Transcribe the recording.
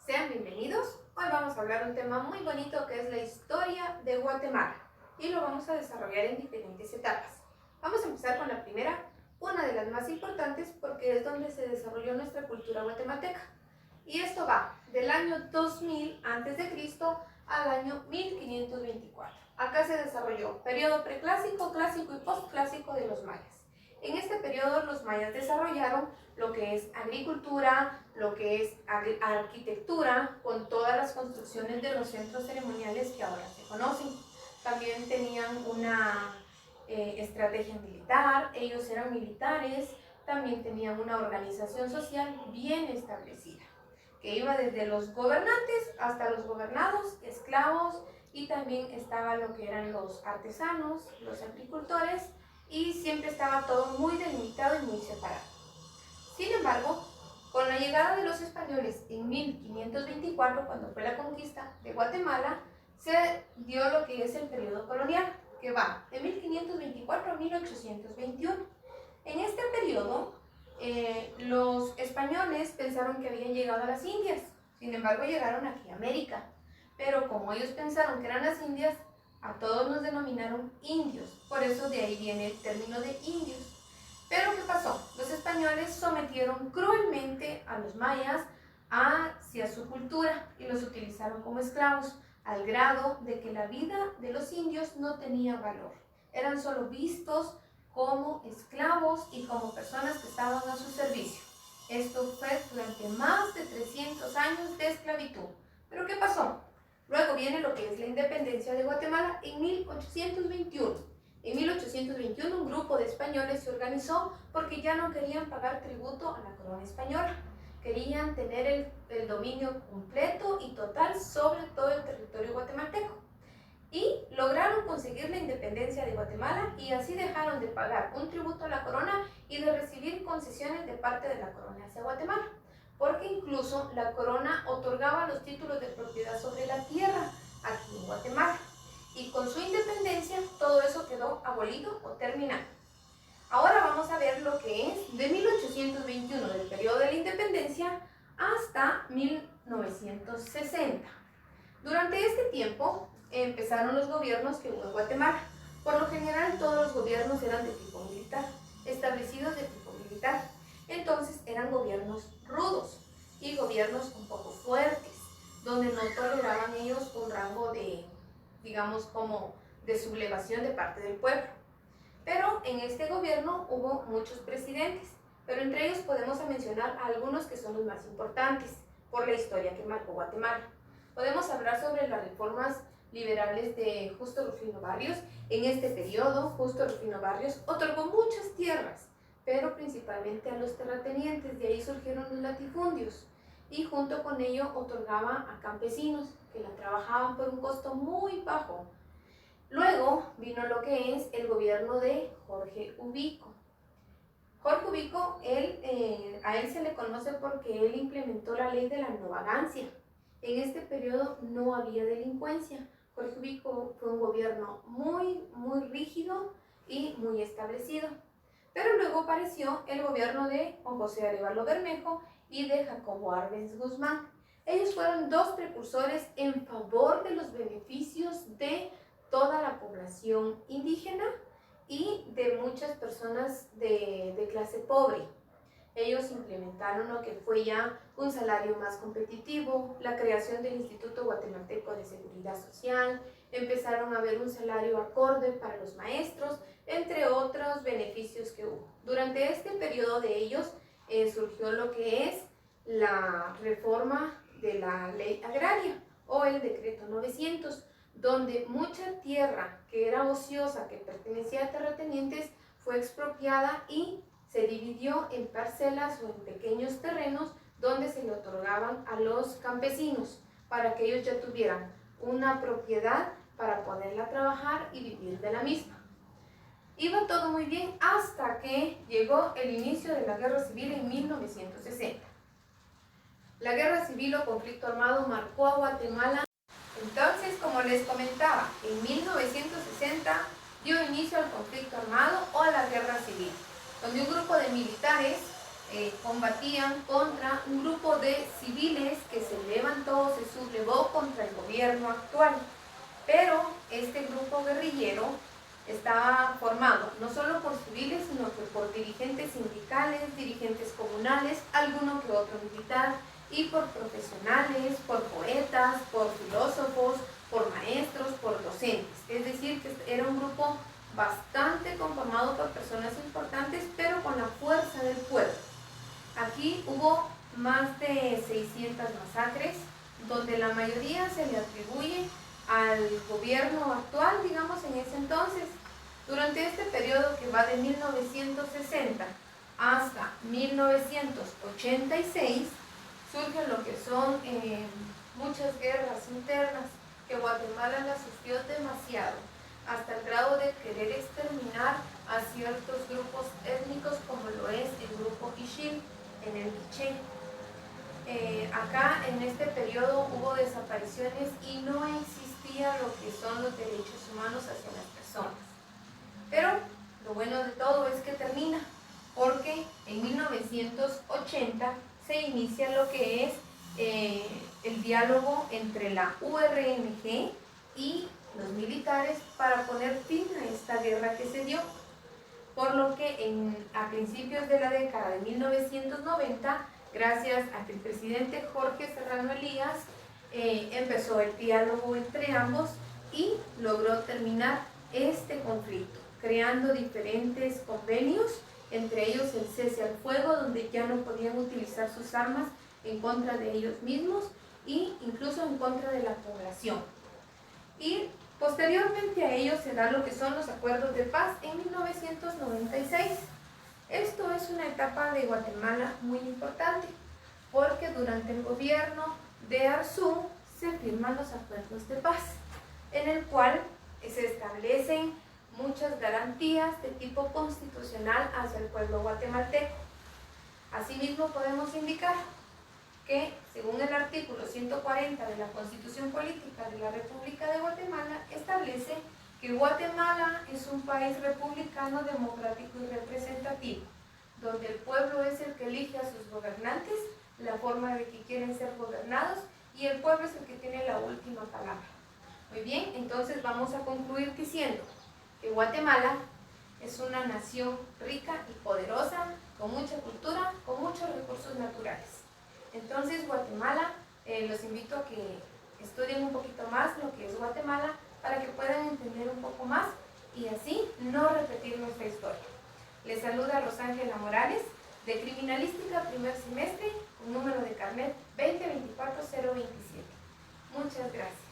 Sean bienvenidos. Hoy vamos a hablar de un tema muy bonito que es la historia de Guatemala y lo vamos a desarrollar en diferentes etapas. Vamos a empezar con la primera, una de las más importantes porque es donde se desarrolló nuestra cultura guatemalteca. Y esto va del año 2000 a.C. al año 1524. Acá se desarrolló periodo preclásico, clásico y postclásico de los mayas. En este periodo los mayas desarrollaron lo que es agricultura, lo que es arquitectura, con todas las construcciones de los centros ceremoniales que ahora se conocen. También tenían una estrategia militar, ellos eran militares, también tenían una organización social bien establecida, que iba desde los gobernantes hasta los gobernados, esclavos, y también estaba lo que eran los artesanos, los agricultores, y siempre estaba todo muy delimitado y muy separado. Sin embargo, con la llegada de los españoles en 1524, cuando fue la conquista de Guatemala, se dio lo que es el periodo colonial, que va de 1524 a 1821. En este periodo, los españoles pensaron que habían llegado a las Indias, sin embargo llegaron aquí a América, pero como ellos pensaron que eran las Indias, a todos nos denominaron indios, por eso de ahí viene el término de indios. Pero ¿qué pasó? Los españoles sometieron cruelmente a los mayas hacia su cultura y los utilizaron como esclavos, al grado de que la vida de los indios no tenía valor. Eran solo vistos como esclavos y como personas que estaban a su servicio. Esto fue durante más de 300 años de esclavitud. ¿Pero qué pasó? Luego viene lo que es la independencia de Guatemala en 1821. En 1821 un grupo de españoles se organizó porque ya no querían pagar tributo a la corona española. Querían tener el dominio completo y total sobre todo el territorio guatemalteco. Y lograron conseguir la independencia de Guatemala y así dejaron de pagar un tributo a la corona y de recibir concesiones de parte de la corona hacia Guatemala, porque incluso la corona otorgaba los títulos de propiedad sobre la tierra aquí en Guatemala. Y con su independencia todo eso quedó abolido o terminado. Ahora vamos a ver lo que es de 1821, del periodo de la independencia, hasta 1960. Durante este tiempo empezaron los gobiernos que hubo en Guatemala. Por lo general todos los gobiernos eran de tipo militar, establecidos de tipo militar. Entonces eran gobiernos rudos y gobiernos un poco fuertes, donde no toleraban ellos un rango de, digamos, como de sublevación de parte del pueblo. Pero en este gobierno hubo muchos presidentes, pero entre ellos podemos mencionar a algunos que son los más importantes por la historia que marcó Guatemala. Podemos hablar sobre las reformas liberales de Justo Rufino Barrios. En este periodo, Justo Rufino Barrios otorgó muchas tierras, pero principalmente a los terratenientes, de ahí surgieron los latifundios, y junto con ello otorgaba a campesinos que la trabajaban por un costo muy bajo. Luego vino lo que es el gobierno de Jorge Ubico. Jorge Ubico, a él se le conoce porque él implementó la ley de la no vagancia. En este periodo no había delincuencia. Jorge Ubico fue un gobierno muy rígido y muy establecido. Pero luego apareció el gobierno de Juan José Arévalo Bermejo y de Jacobo Arbenz Guzmán. Ellos fueron dos precursores en favor de los beneficios de toda la población indígena y de muchas personas de clase pobre. Ellos implementaron lo que fue ya un salario más competitivo, la creación del Instituto Guatemalteco de Seguridad Social, empezaron a ver un salario acorde para los maestros, entre otros beneficios que hubo. Durante este periodo de ellos surgió lo que es la reforma de la ley agraria o el decreto 900, donde mucha tierra que era ociosa, que pertenecía a terratenientes, fue expropiada y se dividió en parcelas o en pequeños terrenos donde se le otorgaban a los campesinos para que ellos ya tuvieran una propiedad para poderla trabajar y vivir de la misma. Iba todo muy bien hasta que llegó el inicio de la Guerra Civil en 1960. La Guerra Civil o conflicto armado marcó a Guatemala. Entonces, como les comentaba, en 1960 dio inicio al conflicto armado o a la Guerra Civil, donde un grupo de militares combatían contra un grupo de civiles que se levantó, se sublevó contra el gobierno actual. Pero este grupo guerrillero estaba formado no solo por civiles, sino que por dirigentes sindicales, dirigentes comunales, alguno que otro militar, y por profesionales, por poetas, por filósofos, por maestros, por docentes. Es decir, que era un grupo bastante conformado por personas importantes, pero con la fuerza del pueblo. Aquí hubo más de 600 masacres, donde la mayoría se le atribuye al gobierno actual, digamos, en ese entonces. Durante este periodo que va de 1960 hasta 1986, surgen lo que son muchas guerras internas, que Guatemala la sufrió demasiado, hasta el grado de querer exterminar a ciertos grupos étnicos, como lo es el grupo Ixil en el Quiché. Acá en este periodo hubo desapariciones y no existía lo que son los derechos humanos hacia las personas. Pero lo bueno de todo es que termina, porque en 1980 se inicia lo que es el diálogo entre la URNG y los militares para poner fin a esta guerra que se dio. Por lo que a principios de la década de 1990, gracias a que el presidente Jorge Serrano Elías empezó el diálogo entre ambos y logró terminar este conflicto, creando diferentes convenios, entre ellos el cese al fuego, donde ya no podían utilizar sus armas en contra de ellos mismos e incluso en contra de la población. Y posteriormente a ello se dan lo que son los acuerdos de paz en 1996. Esto es una etapa de Guatemala muy importante, porque durante el gobierno de Arzú se firman los acuerdos de paz, en el cual se establecen muchas garantías de tipo constitucional hacia el pueblo guatemalteco. Asimismo, podemos indicar que, según el artículo 140 de la Constitución Política de la República de Guatemala, establece que Guatemala es un país republicano, democrático y representativo, donde el pueblo es el que elige a sus gobernantes, la forma de que quieren ser gobernados, y el pueblo es el que tiene la última palabra. Muy bien, entonces vamos a concluir diciendo que Guatemala es una nación rica y poderosa, con mucha cultura, con muchos recursos naturales. Entonces Guatemala, los invito a que estudien un poquito más lo que es Guatemala, para que puedan entender un poco más y así no repetir nuestra historia. Les saluda Rosángela Morales, de Criminalística, primer semestre, con número de carnet 2024027. Muchas gracias.